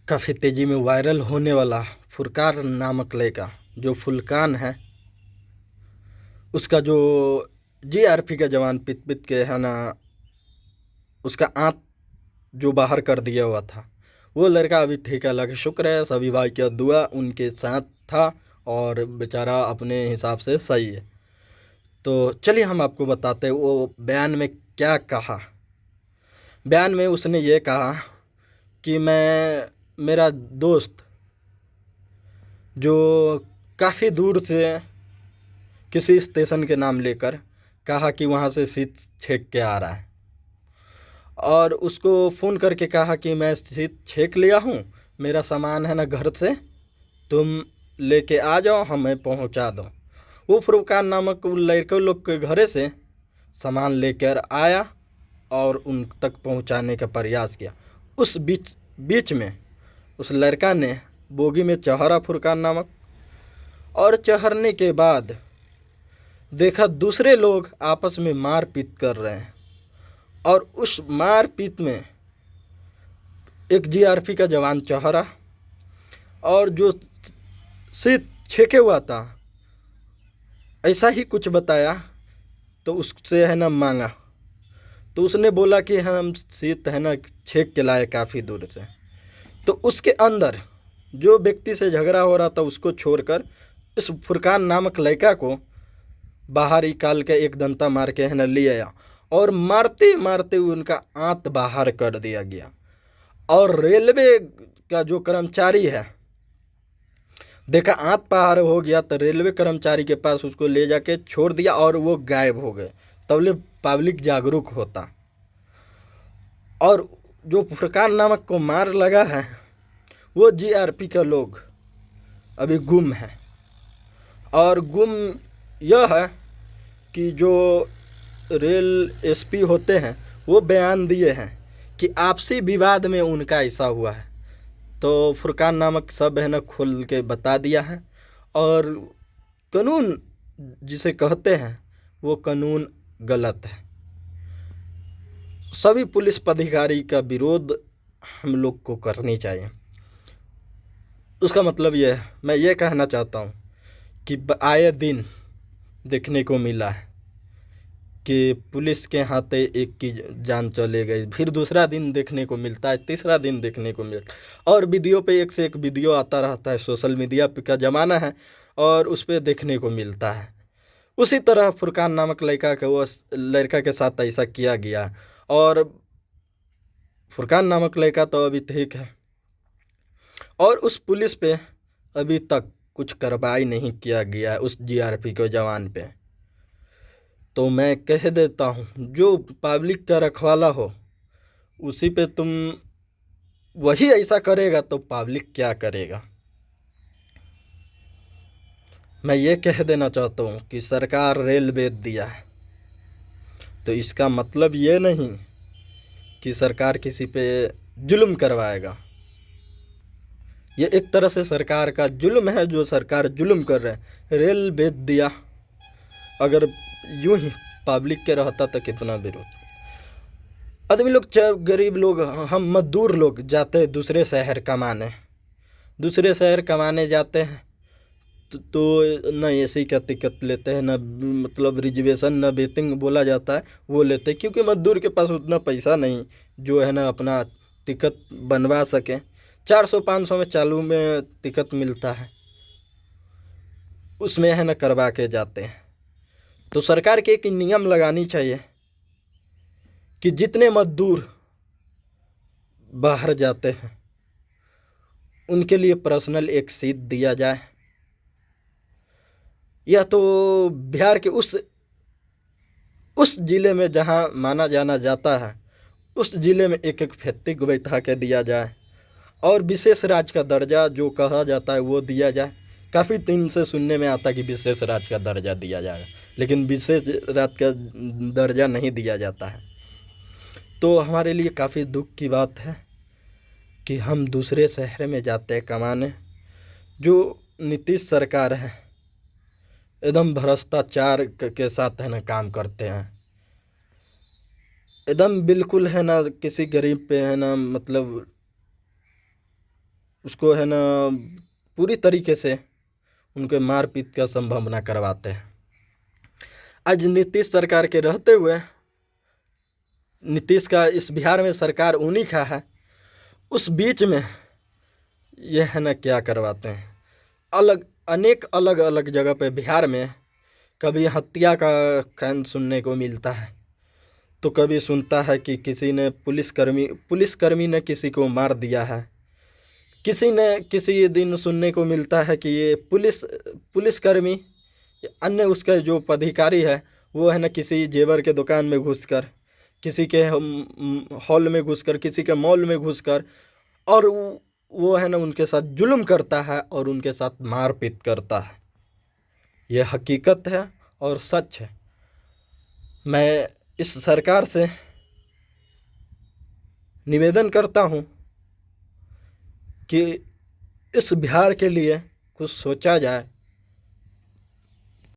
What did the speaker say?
काफ़ी तेज़ी में वायरल होने वाला फुरकान नामक लड़का जो फुलकान है, उसका जो जीआरपी का जवान पिट पिट के है ना, उसका आँत जो बाहर कर दिया हुआ था, वो लड़का अभी ठीक है। अल्लाह का शुक्र है, सभी भाई का दुआ उनके साथ था और बेचारा अपने हिसाब से सही है। तो चलिए हम आपको बताते हैं वो बयान में क्या कहा। बयान में उसने ये कहा कि मेरा दोस्त जो काफ़ी दूर से किसी स्टेशन के नाम लेकर कहा कि वहाँ से सीट छेक के आ रहा है, और उसको फ़ोन करके कहा कि मैं सीट छेक लिया हूँ, मेरा सामान है ना घर से, तुम लेके आ जाओ, हमें पहुँचा दो। वो फुरकान नामक उन लड़के लोग के घरे से सामान लेकर आया और उन तक पहुँचाने का प्रयास किया। उस बीच में उस लड़का ने बोगी में चढ़ा फुरकान नामक, और चढ़ने के बाद देखा दूसरे लोग आपस में मारपीट कर रहे हैं, और उस मारपीट में एक जीआरपी का जवान चढ़ा और जो सीट छेके हुआ था ऐसा ही कुछ बताया, तो उससे है ना मांगा, तो उसने बोला कि हम सीट है ना छेक के लाए काफ़ी दूर से। तो उसके अंदर जो व्यक्ति से झगड़ा हो रहा था उसको छोड़कर इस फुरकान नामक लड़का को बाहर निकाल के एक दंता मार के है ना ले आया, और मारते मारते उनका आंत बाहर कर दिया गया। और रेलवे का जो कर्मचारी है, देखा आंत बाहर हो गया तो रेलवे कर्मचारी के पास उसको ले जाके छोड़ दिया और वो गायब हो गए। तब पब्लिक जागरूक होता। और जो फुरकान नामक को मार लगा है, वो जीआरपी के लोग अभी गुम है। और गुम यह है कि जो रेल एसपी होते हैं वो बयान दिए हैं कि आपसी विवाद में उनका ऐसा हुआ है। तो फुरकान नामक सब है ना खोल के बता दिया है, और कानून जिसे कहते हैं वो कानून गलत है। सभी पुलिस पदाधिकारी का विरोध हम लोग को करनी चाहिए। उसका मतलब यह है, मैं ये कहना चाहता हूँ कि आए दिन देखने को मिला है कि पुलिस के हाथे एक की जान चले गई, फिर दूसरा दिन देखने को मिलता है, तीसरा दिन देखने को मिलता है, और वीडियो पे एक से एक वीडियो आता रहता है। सोशल मीडिया का ज़माना है और उस पर देखने को मिलता है। उसी तरह फुरकान नामक लड़का के साथ ऐसा किया गया, और फुरकान नामक लड़का तो अभी ठीक है, और उस पुलिस पे अभी तक कुछ कार्रवाई नहीं किया गया है उस जीआरपी के जवान पे। तो मैं कह देता हूँ, जो पब्लिक का रखवाला हो उसी पे तुम वही ऐसा करेगा तो पब्लिक क्या करेगा। मैं ये कह देना चाहता हूँ कि सरकार रेल बेच दिया है, तो इसका मतलब ये नहीं कि सरकार किसी पे जुल्म करवाएगा। ये एक तरह से सरकार का जुल्म है, जो सरकार जुल्म कर रहे हैं। रेल बेच दिया, अगर यूं ही पब्लिक के रहता तो कितना विरोध। आदमी लोग, गरीब लोग, हम मजदूर लोग जाते हैं दूसरे शहर कमाने जाते हैं, तो न एसी का टिकट लेते हैं, न मतलब रिजर्वेशन, न वेटिंग बोला जाता है वो लेते हैं, क्योंकि मजदूर के पास उतना पैसा नहीं जो है ना अपना टिकट बनवा सके। 400-500 में चालू में टिकट मिलता है, उसमें है ना करवा के जाते हैं। तो सरकार के एक नियम लगानी चाहिए कि जितने मजदूर बाहर जाते हैं उनके लिए पर्सनल एक सीट दिया जाए, या तो बिहार के उस ज़िले में जहां माना जाना जाता है उस ज़िले में एक एक फैक्ट्री को बैठा के दिया जाए, और विशेष राज्य का दर्जा जो कहा जाता है वो दिया जाए। काफ़ी दिन से सुनने में आता है कि विशेष राज्य का दर्जा दिया जाएगा, लेकिन विशेष राज्य का दर्जा नहीं दिया जाता है। तो हमारे लिए काफ़ी दुख की बात है कि हम दूसरे शहर में जाते हैं कमाने। जो नीतीश सरकार है एकदम भ्रष्टाचार के साथ है ना काम करते हैं, एकदम बिल्कुल है ना किसी गरीब पे है ना मतलब उसको है ना पूरी तरीके से उनके मारपीट का संभावना करवाते हैं। आज नीतीश सरकार के रहते हुए, नीतीश का इस बिहार में सरकार उन्हीं का है, उस बीच में ये है ना क्या करवाते हैं। अनेक अलग अलग जगह पे बिहार में कभी हत्या का कांड सुनने को मिलता है, तो कभी सुनता है कि किसी ने पुलिसकर्मी ने किसी को मार दिया है। किसी दिन सुनने को मिलता है कि ये पुलिसकर्मी अन्य उसका जो पदाधिकारी है वो है ना किसी जेवर के दुकान में घुसकर, किसी के हॉल में घुसकर, किसी के मॉल में घुसकर और वो है ना उनके साथ जुल्म करता है और उनके साथ मारपीट करता है। यह हकीकत है और सच है। मैं इस सरकार से निवेदन करता हूँ कि इस बिहार के लिए कुछ सोचा जाए